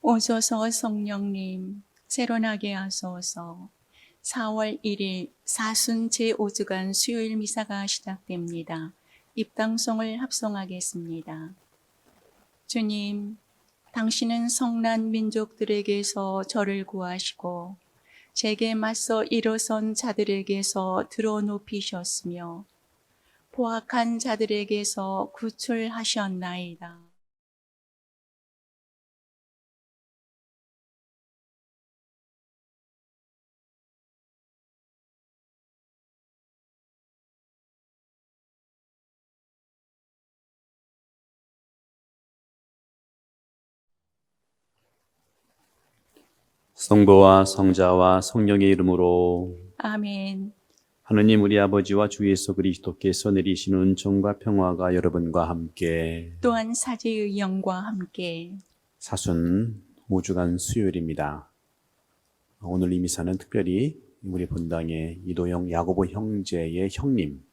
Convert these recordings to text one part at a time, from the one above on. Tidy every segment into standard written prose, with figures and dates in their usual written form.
오소서 성령님, 새로나게 하소서. 4월 1일 사순 제5주간 수요일 미사가 시작됩니다. 입당송을 합성하겠습니다. 주님, 당신은 성난 민족들에게서 저를 구하시고 제게 맞서 일어선 자들에게서 들어 높이셨으며 포악한 자들에게서 구출하셨나이다. 성부와 성자와 성령의 이름으로. 아멘. 하느님 우리 아버지와 주 예수 그리스도께서 내리시는 은총과 평화가 여러분과 함께. 또한 사제의 영과 함께 사순 5주간 수요일입니다. 오늘 이 미사는 특별히 우리 본당의 이도영 야고보 형제의 형님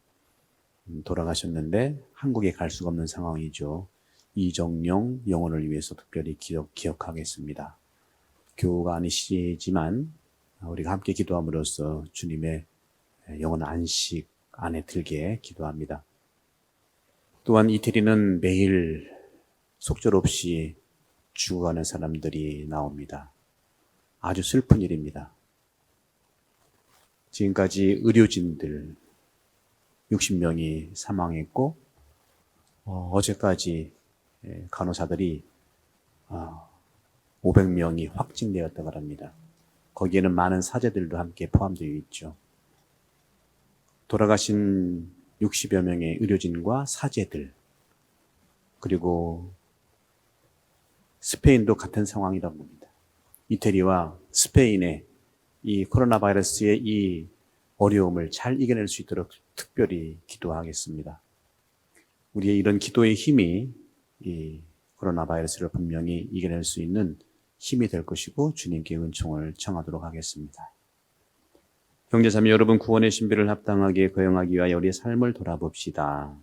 돌아가셨는데 한국에 갈 수가 없는 상황이죠. 이정용 영혼을 위해서 특별히 기억하겠습니다. 교우가 아니시지만 우리가 함께 기도함으로써 주님의 영원 안식 안에 들게 기도합니다. 또한 이태리는 매일 속절없이 죽어가는 사람들이 나옵니다. 아주 슬픈 일입니다. 지금까지 의료진들 60명이 사망했고 어제까지 간호사들이 500명이 확진되었다고 합니다. 거기에는 많은 사제들도 함께 포함되어 있죠. 돌아가신 60여 명의 의료진과 사제들, 그리고 스페인도 같은 상황이라고 봅니다. 이태리와 스페인의 이 코로나 바이러스의 이 어려움을 잘 이겨낼 수 있도록 특별히 기도하겠습니다. 우리의 이런 기도의 힘이 이 코로나 바이러스를 분명히 이겨낼 수 있는 힘이 될 것이고 주님께 은총을 청하도록 하겠습니다. 형제자매 여러분, 구원의 신비를 합당하게 거행하기 위하여 우리의 삶을 돌아봅시다.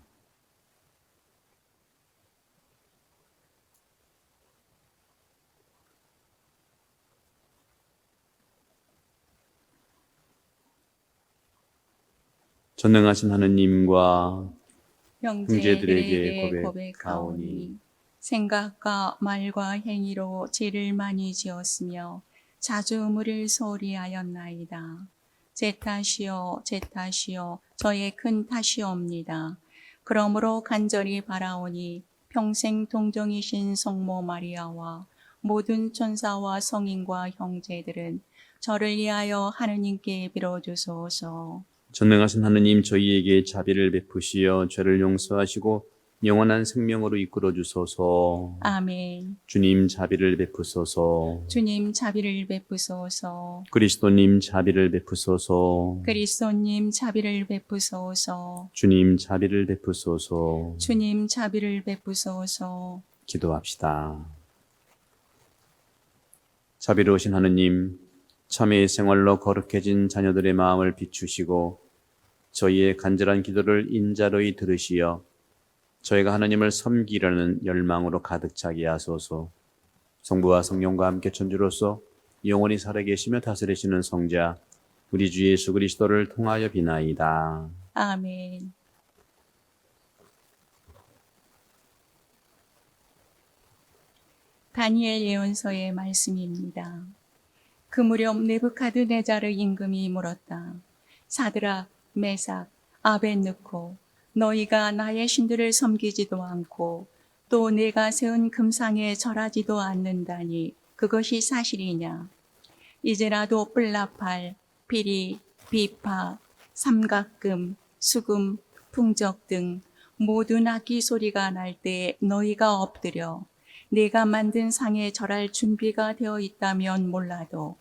전능하신 하느님과 형제들에게 고백하오니 생각과 말과 행위로 죄를 많이 지었으며 자주 의무를 소홀히 하였나이다. 제 탓이요 제 탓이요 저의 큰 탓이옵니다. 그러므로 간절히 바라오니 평생 동정이신 성모 마리아와 모든 천사와 성인과 형제들은 저를 위하여 하느님께 빌어주소서. 전능하신 하느님, 저희에게 자비를 베푸시어 죄를 용서하시고 영원한 생명으로 이끌어 주소서. 아멘. 주님 자비를 베푸소서. 주님 자비를 베푸소서. 그리스도님 자비를 베푸소서. 그리스도님 자비를 베푸소서. 주님 자비를 베푸소서. 주님 자비를 베푸소서. 기도합시다. 자비로우신 하느님, 참회의 생활로 거룩해진 자녀들의 마음을 비추시고 저희의 간절한 기도를 인자로이 들으시어 저희가 하나님을 섬기려는 열망으로 가득 차게 하소서. 성부와 성령과 함께 천주로서 영원히 살아계시며 다스리시는 성자 우리 주 예수 그리스도를 통하여 비나이다. 아멘. 다니엘 예언서의 말씀입니다. 그 무렵 느부갓네자르 임금이 물었다. 사드락, 메삭, 아벳느고, 너희가 나의 신들을 섬기지도 않고 또 내가 세운 금상에 절하지도 않는다니 그것이 사실이냐? 이제라도 뿔나팔, 피리, 비파, 삼각금, 수금, 풍적 등 모든 악기 소리가 날 때 너희가 엎드려 내가 만든 상에 절할 준비가 되어 있다면 몰라도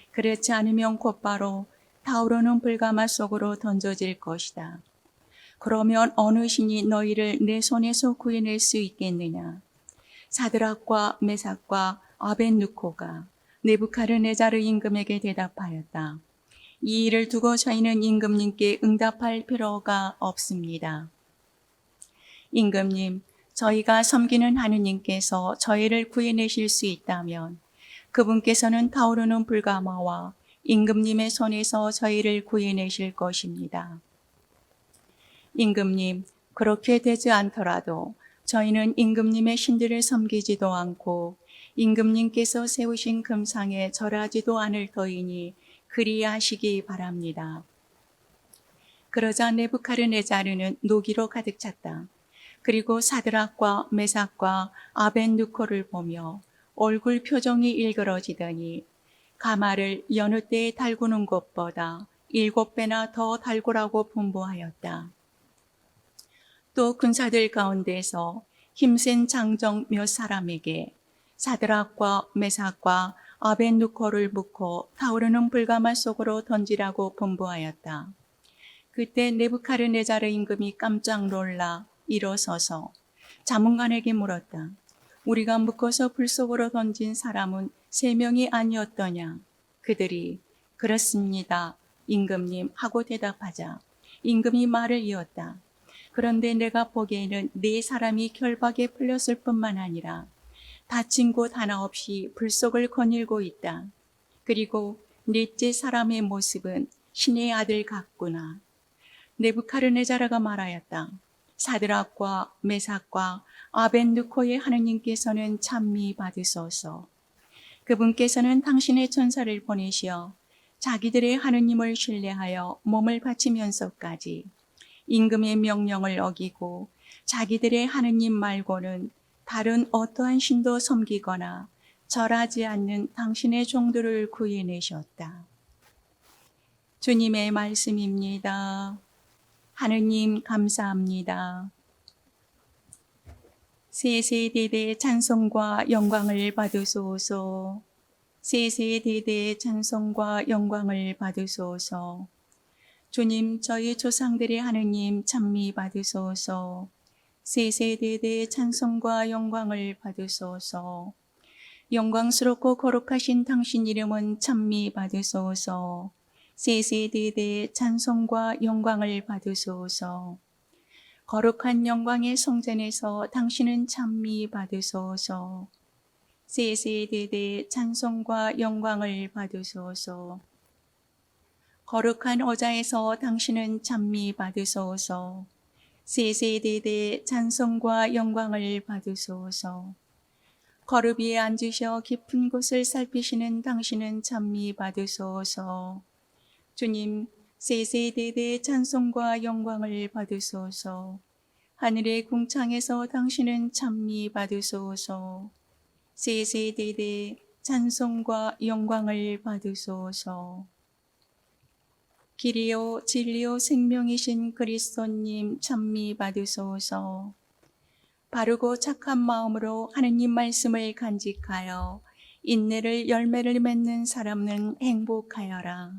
그렇지 않으면 곧바로 타오르는 불가마 속으로 던져질 것이다. 그러면 어느 신이 너희를 내 손에서 구해낼 수 있겠느냐? 사드락과 메삭과 아벳느고가 느부갓네자르 임금에게 대답하였다. 이 일을 두고 저희는 임금님께 응답할 필요가 없습니다. 임금님, 저희가 섬기는 하느님께서 저희를 구해내실 수 있다면 그분께서는 타오르는 불가마와 임금님의 손에서 저희를 구해내실 것입니다. 임금님, 그렇게 되지 않더라도 저희는 임금님의 신들을 섬기지도 않고 임금님께서 세우신 금상에 절하지도 않을 터이니 그리하시기 바랍니다. 그러자 네부카르네자르는 노기로 가득 찼다. 그리고 사드락과 메삭과 아벤누코를 보며 얼굴 표정이 일그러지더니 가마를 여느 때에 달구는 것보다 7배나 더 달구라고 분부하였다. 또 군사들 가운데서 힘센 장정 몇 사람에게 사드락과 메삭과 아벤누코를 묶고 타오르는 불가마 속으로 던지라고 분부하였다. 그때 네부카르네자르 임금이 깜짝 놀라 일어서서 자문관에게 물었다. 우리가 묶어서 불 속으로 던진 사람은 3명이 아니었더냐? 그들이 그렇습니다, 임금님 하고 대답하자 임금이 말을 이었다. 그런데 내가 보기에는 4사람이 결박에 풀렸을 뿐만 아니라 다친 곳 하나 없이 불 속을 거닐고 있다. 그리고 넷째 사람의 모습은 신의 아들 같구나. 네부카르네자르가 말하였다. 사드락과 메삭과 아벤누코의 하느님께서는 찬미 받으소서. 그분께서는 당신의 천사를 보내시어 자기들의 하느님을 신뢰하여 몸을 바치면서까지 임금의 명령을 어기고 자기들의 하느님 말고는 다른 어떠한 신도 섬기거나 절하지 않는 당신의 종들을 구해내셨다. 주님의 말씀입니다. 하느님 감사합니다. 세세대대 찬송과 영광을 받으소서. 세세대대 찬송과 영광을 받으소서. 주님, 저희 조상들의 하느님 찬미 받으소서. 세세대대 찬송과 영광을 받으소서. 영광스럽고 거룩하신 당신 이름은 찬미 받으소서. 세세대대 찬송과 영광을 받으소서. 거룩한 영광의 성전에서 당신은 찬미 받으소서. 세세대대 찬송과 영광을 받으소서. 거룩한 오자에서 당신은 찬미 받으소서. 세세대대 찬송과 영광을 받으소서. 거룩 위에 앉으셔 깊은 곳을 살피시는 당신은 찬미 받으소서. 주님, 세세대대 찬송과 영광을 받으소서. 하늘의 궁창에서 당신은 찬미 받으소서. 세세대대 찬송과 영광을 받으소서. 길이요 진리요 생명이신 그리스도님 찬미 받으소서. 바르고 착한 마음으로 하느님 말씀을 간직하여 인내를 열매를 맺는 사람은 행복하여라.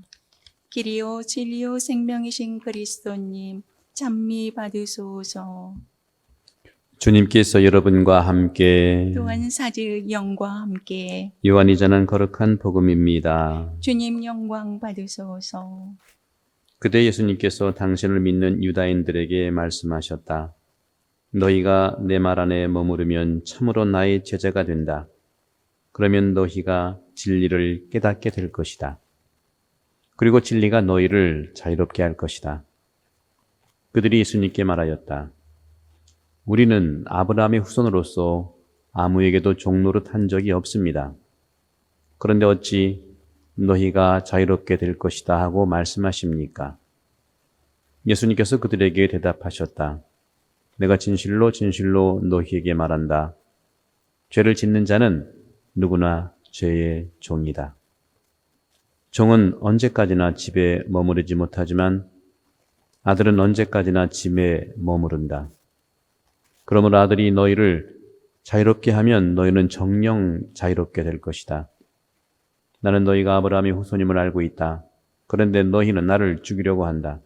길이요 진리요 생명이신 그리스도님 찬미 받으소서. 주님께서 여러분과 함께 또한 사지의 영과 함께 요한이 전한 거룩한 복음입니다. 주님 영광 받으소서. 그때 예수님께서 당신을 믿는 유다인들에게 말씀하셨다. 너희가 내 말 안에 머무르면 참으로 나의 제자가 된다. 그러면 너희가 진리를 깨닫게 될 것이다. 그리고 진리가 너희를 자유롭게 할 것이다. 그들이 예수님께 말하였다. 우리는 아브라함의 후손으로서 아무에게도 종노릇 한 적이 없습니다. 그런데 어찌 너희가 자유롭게 될 것이다 하고 말씀하십니까? 예수님께서 그들에게 대답하셨다. 내가 진실로 진실로 너희에게 말한다. 죄를 짓는 자는 누구나 죄의 종이다. 종은 언제까지나 집에 머무르지 못하지만 아들은 언제까지나 집에 머무른다. 그러므로 아들이 너희를 자유롭게 하면 너희는 정녕 자유롭게 될 것이다. 나는 너희가 아브라함의 후손임을 알고 있다. 그런데 너희는 나를 죽이려고 한다.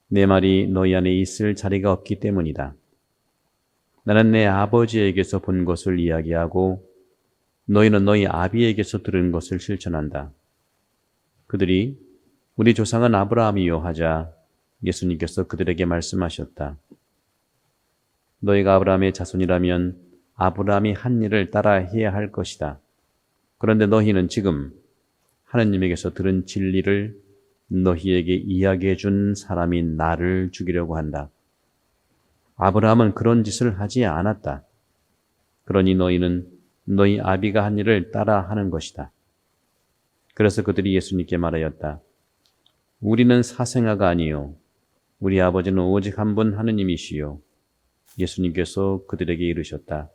내 말이 너희 안에 있을 자리가 없기 때문이다. 나는 내 아버지에게서 본 것을 이야기하고 너희는 너희 아비에게서 들은 것을 실천한다. 그들이 우리 조상은 아브라함이요 하자 예수님께서 그들에게 말씀하셨다. 너희가 아브라함의 자손이라면 아브라함이 한 일을 따라 해야 할 것이다. 그런데 너희는 지금 하느님에게서 들은 진리를 너희에게 이야기해 준 사람이 나를 죽이려고 한다. 아브라함은 그런 짓을 하지 않았다. 그러니 너희는 너희 아비가 한 일을 따라 하는 것이다. 그래서 그들이 예수님께 말하였다. 우리는 사생아가 아니요 우리 아버지는 오직 한 분 하느님이시요. 예수님께서 그들에게 이르셨다.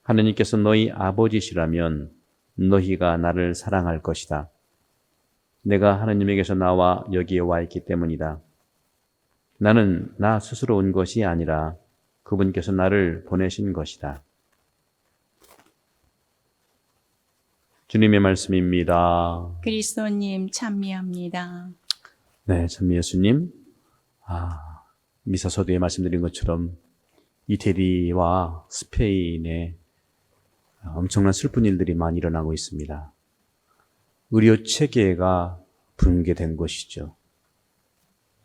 하느님께서 너희 아버지시라면 너희가 나를 사랑할 것이다. 내가 하느님에게서 나와 여기에 와 있기 때문이다. 나는 나 스스로 온 것이 아니라 그분께서 나를 보내신 것이다. 주님의 말씀입니다. 그리스도님 찬미합니다. 네, 찬미 예수님. 미사서두에 말씀드린 것처럼 이태리와 스페인에 엄청난 슬픈 일들이 많이 일어나고 있습니다. 의료 체계가 붕괴된 것이죠.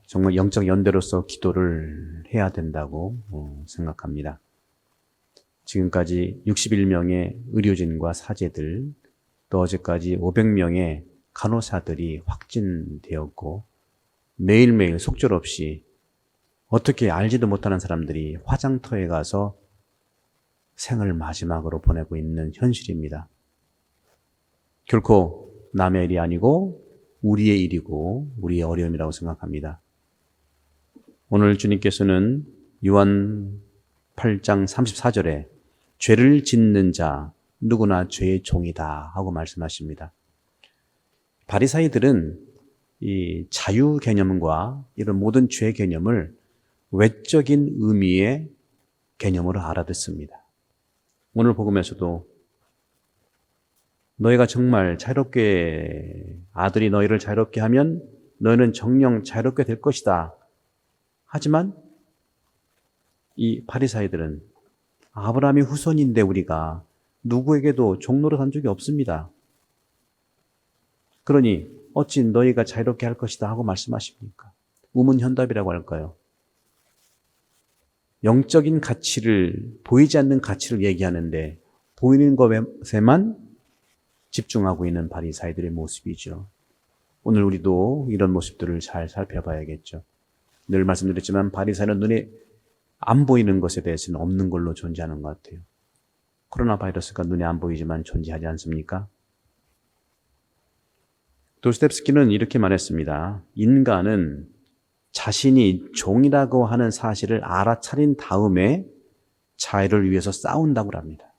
정말 영적 연대로서 기도를 해야 된다고 생각합니다. 지금까지 61명의 의료진과 사제들, 또 어제까지 500명의 간호사들이 확진되었고 매일매일 속절없이 어떻게 알지도 못하는 사람들이 화장터에 가서 생을 마지막으로 보내고 있는 현실입니다. 결코 남의 일이 아니고 우리의 일이고 우리의 어려움이라고 생각합니다. 오늘 주님께서는 요한 8장 34절에 죄를 짓는 자 누구나 죄의 종이다 하고 말씀하십니다. 바리사이들은 이 자유 개념과 이런 모든 죄 개념을 외적인 의미의 개념으로 알아듣습니다. 오늘 복음에서도 너희가 정말 자유롭게 아들이 너희를 자유롭게 하면 너희는 정녕 자유롭게 될 것이다. 하지만 이 바리사이들은 아브라함의 후손인데 우리가 누구에게도 종로로 산 적이 없습니다. 그러니 어찌 너희가 자유롭게 할 것이다 하고 말씀하십니까? 우문현답이라고 할까요? 영적인 가치를, 보이지 않는 가치를 얘기하는데 보이는 것에만 집중하고 있는 바리사이들의 모습이죠. 오늘 우리도 이런 모습들을 잘 살펴봐야겠죠. 늘 말씀드렸지만 바리사이는 눈에 안 보이는 것에 대해서는 없는 걸로 존재하는 것 같아요. 코로나 바이러스가 눈에 안 보이지만 존재하지 않습니까? 도스토옙스키는 이렇게 말했습니다. 인간은 자신이 종이라고 하는 사실을 알아차린 다음에 자유를 위해서 싸운다고 합니다.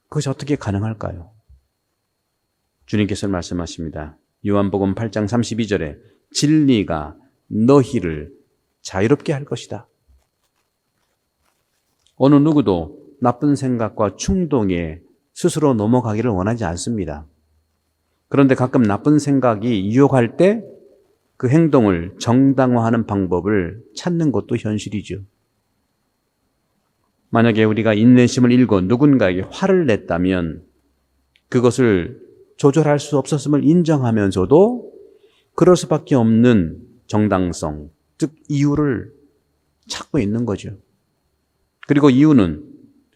그것이 어떻게 가능할까요? 주님께서 말씀하십니다. 요한복음 8장 32절에 진리가 너희를 자유롭게 할 것이다. 어느 누구도 나쁜 생각과 충동에 스스로 넘어가기를 원하지 않습니다. 그런데 가끔 나쁜 생각이 유혹할 때 그 행동을 정당화하는 방법을 찾는 것도 현실이죠. 만약에 우리가 인내심을 잃고 누군가에게 화를 냈다면 그것을 조절할 수 없었음을 인정하면서도 그럴 수밖에 없는 정당성, 즉 이유를 찾고 있는 거죠. 그리고 이유는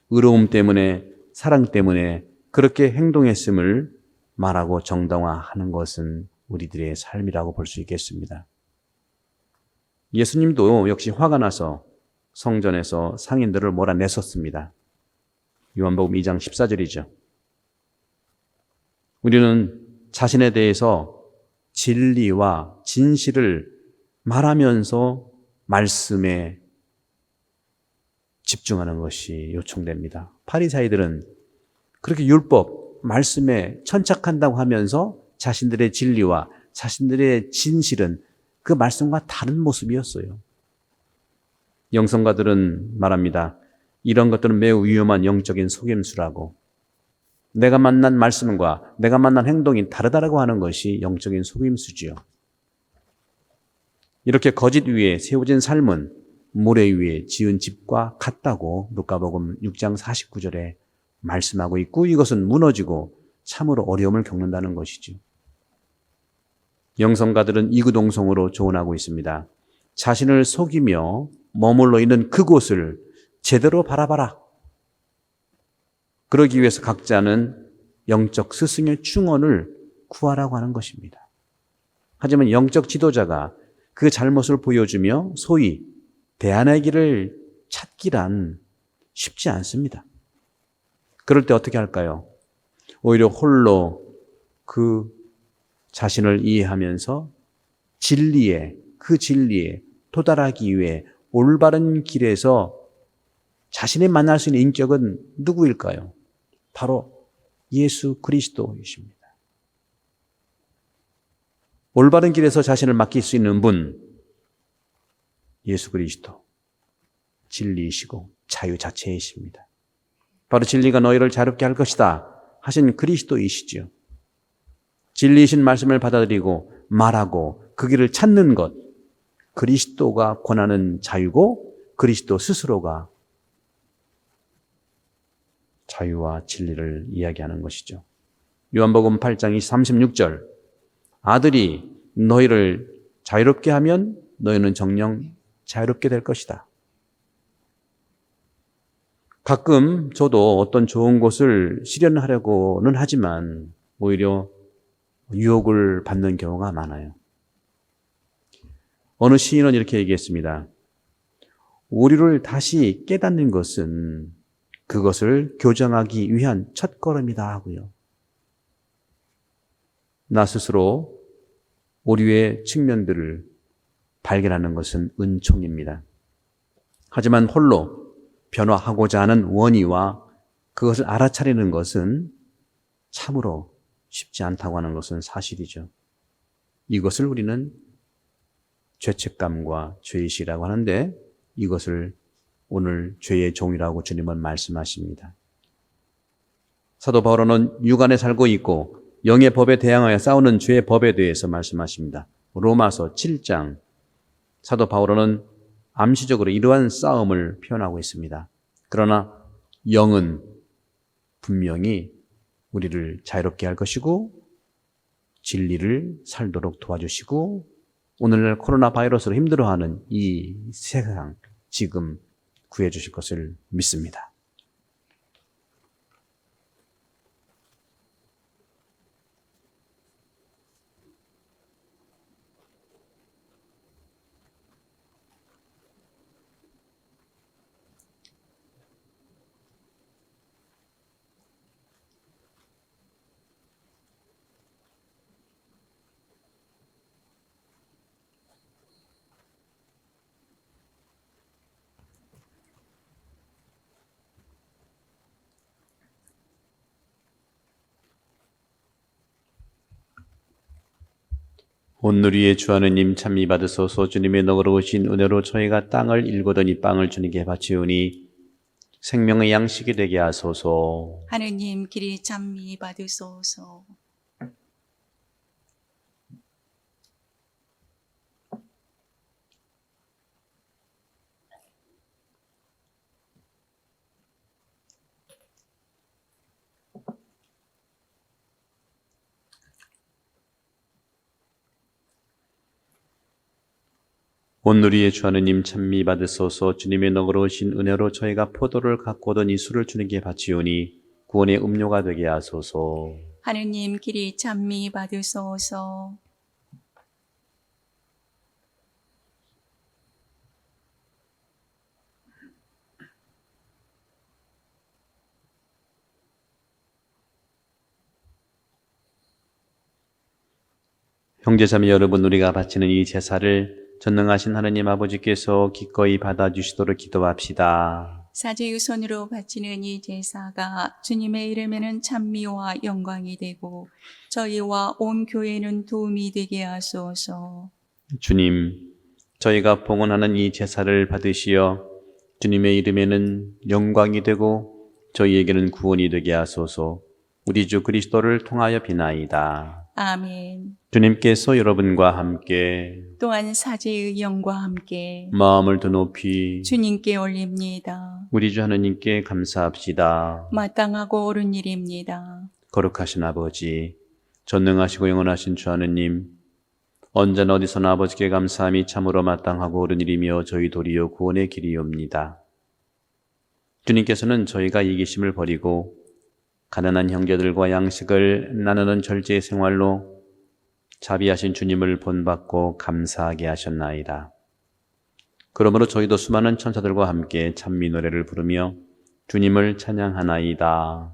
의로움 때문에, 사랑 때문에 그렇게 행동했음을 말하고 정당화하는 것은 우리들의 삶이라고 볼 수 있겠습니다. 예수님도 역시 화가 나서 성전에서 상인들을 몰아냈었습니다. 요한복음 2장 14절이죠. 우리는 자신에 대해서 진리와 진실을 말하면서 말씀에 집중하는 것이 요청됩니다. 바리사이들은 그렇게 율법, 말씀에 천착한다고 하면서 자신들의 진리와 자신들의 진실은 그 말씀과 다른 모습이었어요. 영성가들은 말합니다. 이런 것들은 매우 위험한 영적인 속임수라고. 내가 만난 말씀과 내가 만난 행동이 다르다라고 하는 것이 영적인 속임수지요. 이렇게 거짓 위에 세워진 삶은 모래 위에 지은 집과 같다고 루카복음 6장 49절에 말씀하고 있고 이것은 무너지고 참으로 어려움을 겪는다는 것이죠. 영성가들은 이구동성으로 조언하고 있습니다. 자신을 속이며 머물러 있는 그곳을 제대로 바라봐라. 그러기 위해서 각자는 영적 스승의 충언을 구하라고 하는 것입니다. 하지만 영적 지도자가 그 잘못을 보여주며 소위 대안의 길을 찾기란 쉽지 않습니다. 그럴 때 어떻게 할까요? 오히려 홀로 그 자신을 이해하면서 그 진리에 도달하기 위해 올바른 길에서 자신이 만날 수 있는 인격은 누구일까요? 바로 예수 그리스도이십니다. 올바른 길에서 자신을 맡길 수 있는 분, 예수 그리스도, 진리이시고 자유 자체이십니다. 바로 진리가 너희를 자유롭게 할 것이다 하신 그리스도이시지요. 진리이신 말씀을 받아들이고 말하고 그 길을 찾는 것, 그리스도가 권하는 자유고 그리스도 스스로가 자유와 진리를 이야기하는 것이죠. 요한복음 8장 36절, 아들이 너희를 자유롭게 하면 너희는 정녕 자유롭게 될 것이다. 가끔 저도 어떤 좋은 것을 실현하려고는 하지만 오히려 유혹을 받는 경우가 많아요. 어느 시인은 이렇게 얘기했습니다. 오류를 다시 깨닫는 것은 그것을 교정하기 위한 첫걸음이다 하고요. 나 스스로 오류의 측면들을 발견하는 것은 은총입니다. 하지만 홀로 변화하고자 하는 원의와 그것을 알아차리는 것은 참으로 쉽지 않다고 하는 것은 사실이죠. 이것을 우리는 죄책감과 죄의식이라고 하는데 이것을 오늘 죄의 종이라고 주님은 말씀하십니다. 사도 바울은 육안에 살고 있고 영의 법에 대항하여 싸우는 죄의 법에 대해서 말씀하십니다. 로마서 7장 사도 바울은 암시적으로 이러한 싸움을 표현하고 있습니다. 그러나 영은 분명히 우리를 자유롭게 할 것이고 진리를 살도록 도와주시고 오늘날 코로나 바이러스로 힘들어하는 이 세상 지금 구해 주실 것을 믿습니다. 온누리의 주 하느님 찬미 받으소서. 주님의 너그러우신 은혜로 저희가 땅을 일거든 이 빵을 주님께 바치오니 생명의 양식이 되게 하소서. 하느님 길이 찬미 받으소서. 온누리의 주 하느님 찬미 받으소서. 주님의 너그러우신 은혜로 저희가 포도를 갖고 오던 이 술을 주님께 바치오니 구원의 음료가 되게 하소서. 하느님 길이 찬미 받으소서. 형제자매 여러분, 우리가 바치는 이 제사를 전능하신 하느님 아버지께서 기꺼이 받아주시도록 기도합시다. 사제의 손으로 바치는 이 제사가 주님의 이름에는 찬미와 영광이 되고 저희와 온 교회는 도움이 되게 하소서. 주님, 저희가 봉헌하는 이 제사를 받으시어 주님의 이름에는 영광이 되고 저희에게는 구원이 되게 하소서. 우리 주 그리스도를 통하여 비나이다. 아멘. 주님께서 여러분과 함께 또한 사제의 영과 함께 마음을 더 높이 주님께 올립니다. 우리 주 하느님께 감사합시다. 마땅하고 옳은 일입니다. 거룩하신 아버지, 전능하시고 영원하신 주 하느님, 언제나 어디서나 아버지께 감사함이 참으로 마땅하고 옳은 일이며 저희 도리어 구원의 길이옵니다. 주님께서는 저희가 이기심을 버리고 가난한 형제들과 양식을 나누는 절제 생활로 자비하신 주님을 본받고 감사하게 하셨나이다. 그러므로 저희도 수많은 천사들과 함께 찬미 노래를 부르며 주님을 찬양하나이다.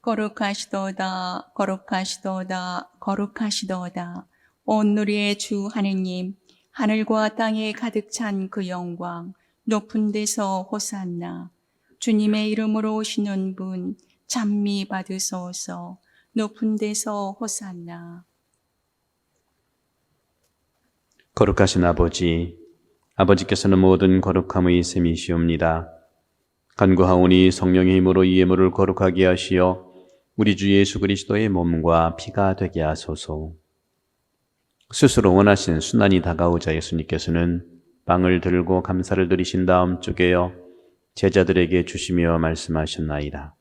거룩하시도다, 거룩하시도다, 거룩하시도다. 온 누리의 주 하느님, 하늘과 땅에 가득 찬 그 영광, 높은 데서 호산나. 주님의 이름으로 오시는 분, 찬미 받으소서. 높은 데서 호산나. 거룩하신 아버지, 아버지께서는 모든 거룩함의 셈이시옵니다. 간구하오니 성령의 힘으로 이 예물을 거룩하게 하시어 우리 주 예수 그리스도의 몸과 피가 되게 하소서. 스스로 원하신 순환이 다가오자 예수님께서는 빵을 들고 감사를 드리신 다음 쪼개어 제자들에게 주시며 말씀하셨나이다.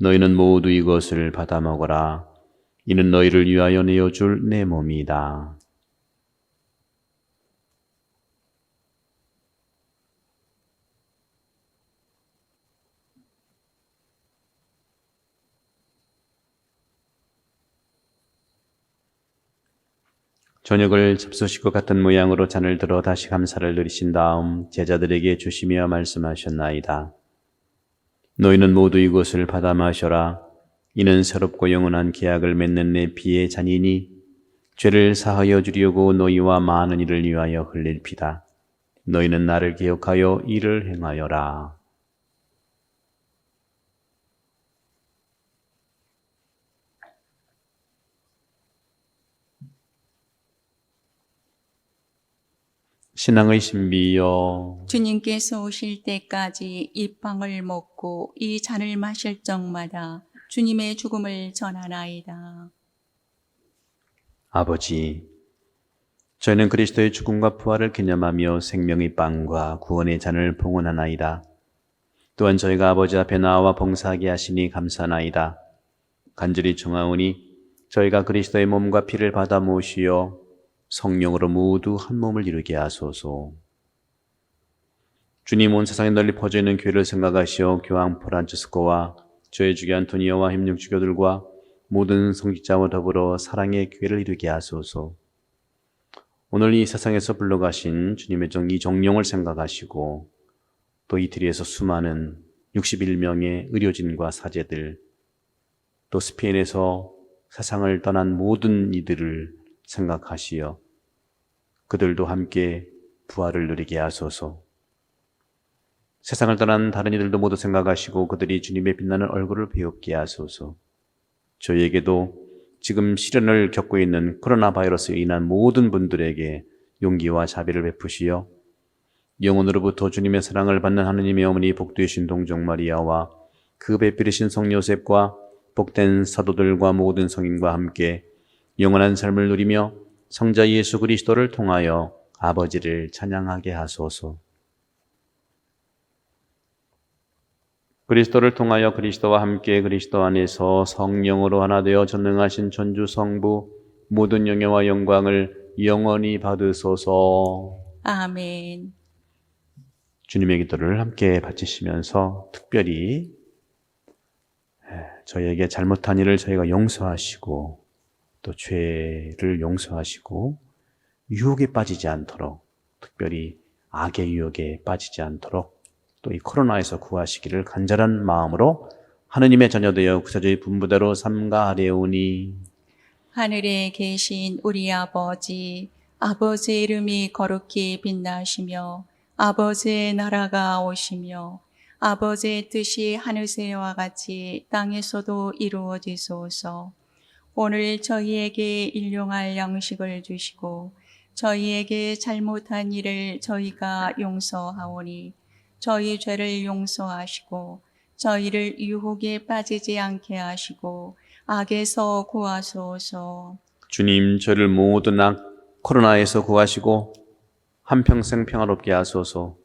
너희는 모두 이것을 받아 먹어라. 이는 너희를 위하여 내어줄 내 몸이다. 저녁을 잡수시고 같은 모양으로 잔을 들어 다시 감사를 드리신 다음 제자들에게 주시며 말씀하셨나이다. 너희는 모두 이것을 받아 마셔라. 이는 새롭고 영원한 계약을 맺는 내 피의 잔이니 죄를 사하여 주려고 너희와 많은 이를 위하여 흘릴 피다. 너희는 나를 기억하여 이를 행하여라. 신앙의 신비여, 주님께서 오실 때까지 이 빵을 먹고 이 잔을 마실 적마다 주님의 죽음을 전하나이다. 아버지, 저희는 그리스도의 죽음과 부활을 기념하며 생명의 빵과 구원의 잔을 봉헌하나이다. 또한 저희가 아버지 앞에 나와 봉사하게 하시니 감사나이다. 간절히 청하오니 저희가 그리스도의 몸과 피를 받아 모시어 성령으로 모두 한 몸을 이루게 하소서. 주님, 온 세상에 널리 퍼져 있는 교회를 생각하시어 교황 프란치스코와 저의 주교 안토니오와 협력 주교들과 모든 성직자와 더불어 사랑의 교회를 이루게 하소서. 오늘 이 세상에서 불러가신 주님의 종 이정용을 생각하시고 또 이태리에서 수많은 61명의 의료진과 사제들, 또 스페인에서 세상을 떠난 모든 이들을 생각하시어 그들도 함께 부활을 누리게 하소서. 세상을 떠난 다른 이들도 모두 생각하시고 그들이 주님의 빛나는 얼굴을 배웁게 하소서. 저희에게도 지금 시련을 겪고 있는 코로나 바이러스에 인한 모든 분들에게 용기와 자비를 베푸시어 영혼으로부터 주님의 사랑을 받는 하느님의 어머니 복되신 동정 마리아와 그 배필이신 성 요셉과 복된 사도들과 모든 성인과 함께 영원한 삶을 누리며 성자 예수 그리스도를 통하여 아버지를 찬양하게 하소서. 그리스도를 통하여 그리스도와 함께 그리스도 안에서 성령으로 하나 되어 전능하신 전주 성부 모든 영예와 영광을 영원히 받으소서. 아멘. 주님의 기도를 함께 바치시면서 특별히 저희에게 잘못한 일을 저희가 용서하시고 또 죄를 용서하시고 유혹에 빠지지 않도록, 특별히 악의 유혹에 빠지지 않도록 또 이 코로나에서 구하시기를 간절한 마음으로 하느님의 자녀되어 구세주의 분부대로 삼가하려오니. 하늘에 계신 우리 아버지, 아버지의 이름이 거룩히 빛나시며 아버지의 나라가 오시며 아버지의 뜻이 하늘에와 같이 땅에서도 이루어지소서. 오늘 저희에게 일용할 양식을 주시고 저희에게 잘못한 일을 저희가 용서하오니 저희 죄를 용서하시고 저희를 유혹에 빠지지 않게 하시고 악에서 구하소서. 주님, 저를 모든 악 코로나에서 구하시고 한평생 평화롭게 하소서.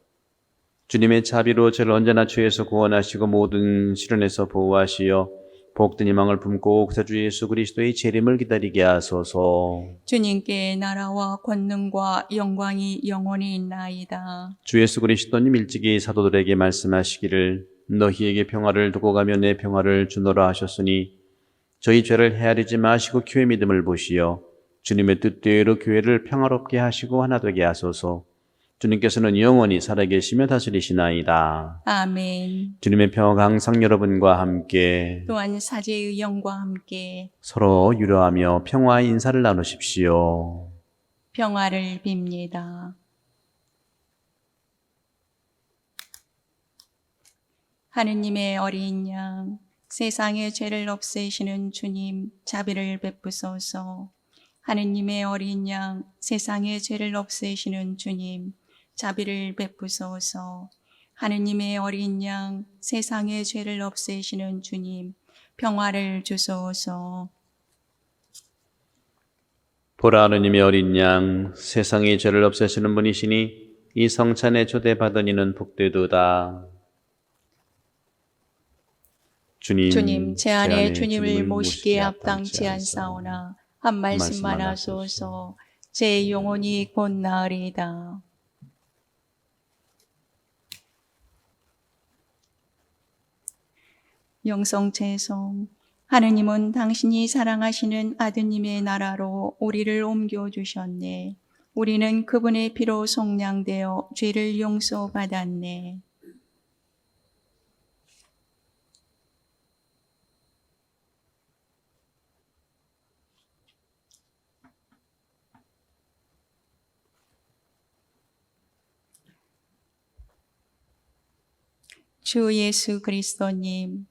주님의 자비로 저를 언제나 죄에서 구원하시고 모든 시련에서 보호하시어 복된 희망을 품고 구세주 예수 그리스도의 재림을 기다리게 하소서. 주님께 나라와 권능과 영광이 영원히 있나이다. 주 예수 그리스도님 일찍이 사도들에게 말씀하시기를 너희에게 평화를 두고 가며 내 평화를 주노라 하셨으니 저희 죄를 헤아리지 마시고 교회 믿음을 보시어 주님의 뜻대로 교회를 평화롭게 하시고 하나 되게 하소서. 주님께서는 영원히 살아계시며 다스리시나이다. 아멘. 주님의 평화가 항상 여러분과 함께 또한 사제의 영과 함께 서로 유로하며 평화의 인사를 나누십시오. 평화를 빕니다. 하느님의 어린 양, 세상의 죄를 없애시는 주님, 자비를 베푸소서. 하느님의 어린 양, 세상의 죄를 없애시는 주님, 자비를 베푸소서. 하느님의 어린 양, 세상의 죄를 없애시는 주님, 평화를 주소서. 보라, 하느님의 어린 양, 세상의 죄를 없애시는 분이시니 이 성찬에 초대받은 이는 복되도다. 주님, 제 안에 주님을 모시기에 합당치 않사오나 한 말씀만 하소서. 제 영혼이 곧 나으리이다. 영성채송. 하느님은 당신이 사랑하시는 아드님의 나라로 우리를 옮겨주셨네. 우리는 그분의 피로 속량되어 죄를 용서받았네. 주 예수 그리스도님,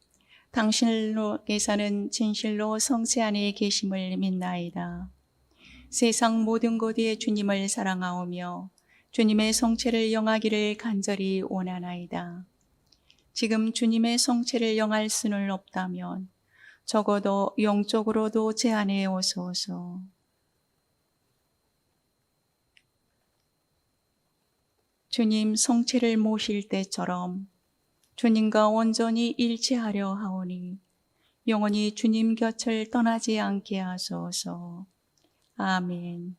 당신께서는 진실로 성체 안에 계심을 믿나이다. 세상 모든 곳에 주님을 사랑하오며 주님의 성체를 영하기를 간절히 원하나이다. 지금 주님의 성체를 영할 수는 없다면 적어도 영적으로도 제 안에 오소서. 주님 성체를 모실 때처럼 주님과 온전히 일치하려 하오니 영원히 주님 곁을 떠나지 않게 하소서. 아멘.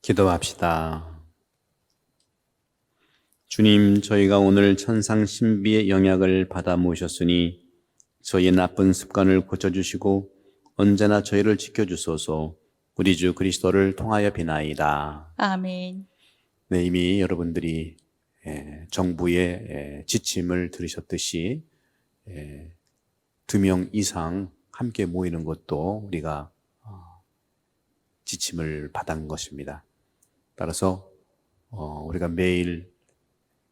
기도합시다. 주님, 저희가 오늘 천상 신비의 영향을 받아 모셨으니 저희의 나쁜 습관을 고쳐주시고 언제나 저희를 지켜주소서. 우리 주 그리스도를 통하여 비나이다. 아멘. 네, 이미 여러분들이 정부의 지침을 들으셨듯이 2명 이상 함께 모이는 것도 우리가 지침을 받은 것입니다. 따라서 우리가 매일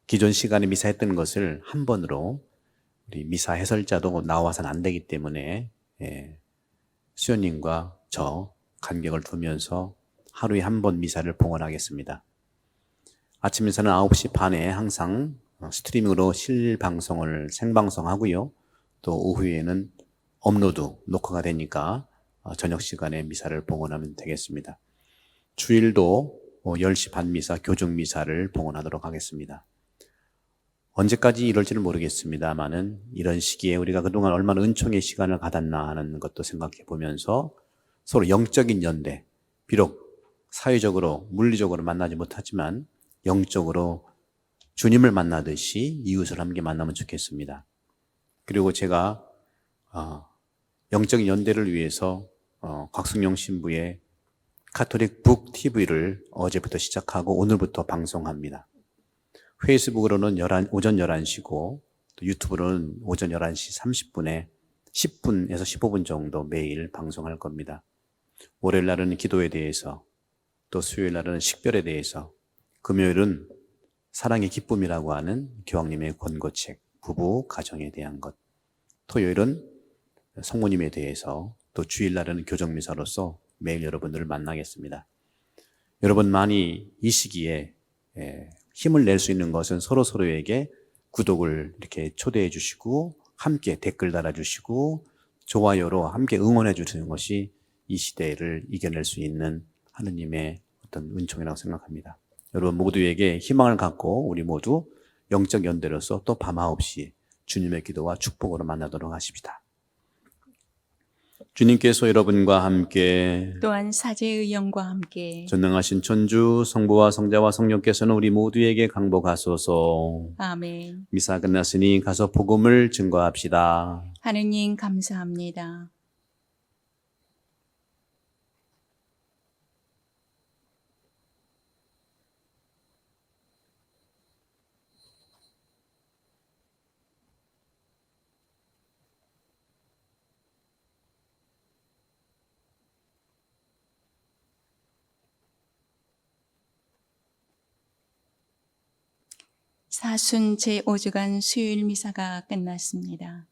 기존 시간에 미사했던 것을 한 번으로 우리 미사 해설자도 나와서는 안 되기 때문에 수연님과 저 간격을 두면서 하루에 한 번 미사를 봉헌하겠습니다. 아침 미사는 9시 반에 항상 스트리밍으로 실방송을 생방송하고요. 또 오후에는 업로드, 녹화가 되니까 저녁 시간에 미사를 봉헌하면 되겠습니다. 주일도 10시 반 미사, 교중 미사를 봉헌하도록 하겠습니다. 언제까지 이럴지는 모르겠습니다만은 이런 시기에 우리가 그동안 얼마나 은총의 시간을 가졌나 하는 것도 생각해 보면서 서로 영적인 연대, 비록 사회적으로, 물리적으로 만나지 못하지만 영적으로 주님을 만나듯이 이웃을 함께 만나면 좋겠습니다. 그리고 제가 영적인 연대를 위해서 곽승용 신부의 카톨릭 북 TV를 어제부터 시작하고 오늘부터 방송합니다. 페이스북으로는 오전 11시고 또 유튜브로는 오전 11시 30분에 10분에서 15분 정도 매일 방송할 겁니다. 월요일 날은 기도에 대해서, 또 수요일 날은 식별에 대해서, 금요일은 사랑의 기쁨이라고 하는 교황님의 권고책, 부부 가정에 대한 것, 토요일은 성모님에 대해서, 또 주일 날은 교정미사로서 매일 여러분들을 만나겠습니다. 여러분 많이 이 시기에 힘을 낼 수 있는 것은 서로에게 구독을 이렇게 초대해 주시고 함께 댓글 달아주시고 좋아요로 함께 응원해 주시는 것이 이 시대를 이겨낼 수 있는 하느님의 어떤 은총이라고 생각합니다. 여러분 모두에게 희망을 갖고 우리 모두 영적 연대로서 또 밤 9시 주님의 기도와 축복으로 만나도록 하십시다. 주님께서 여러분과 함께 또한 사제의 영과 함께 전능하신 천주 성부와 성자와 성령께서는 우리 모두에게 강복하소서. 아멘. 미사 끝났으니 가서 복음을 증거합시다. 하느님 감사합니다. 사순 제5주간 수요일 미사가 끝났습니다.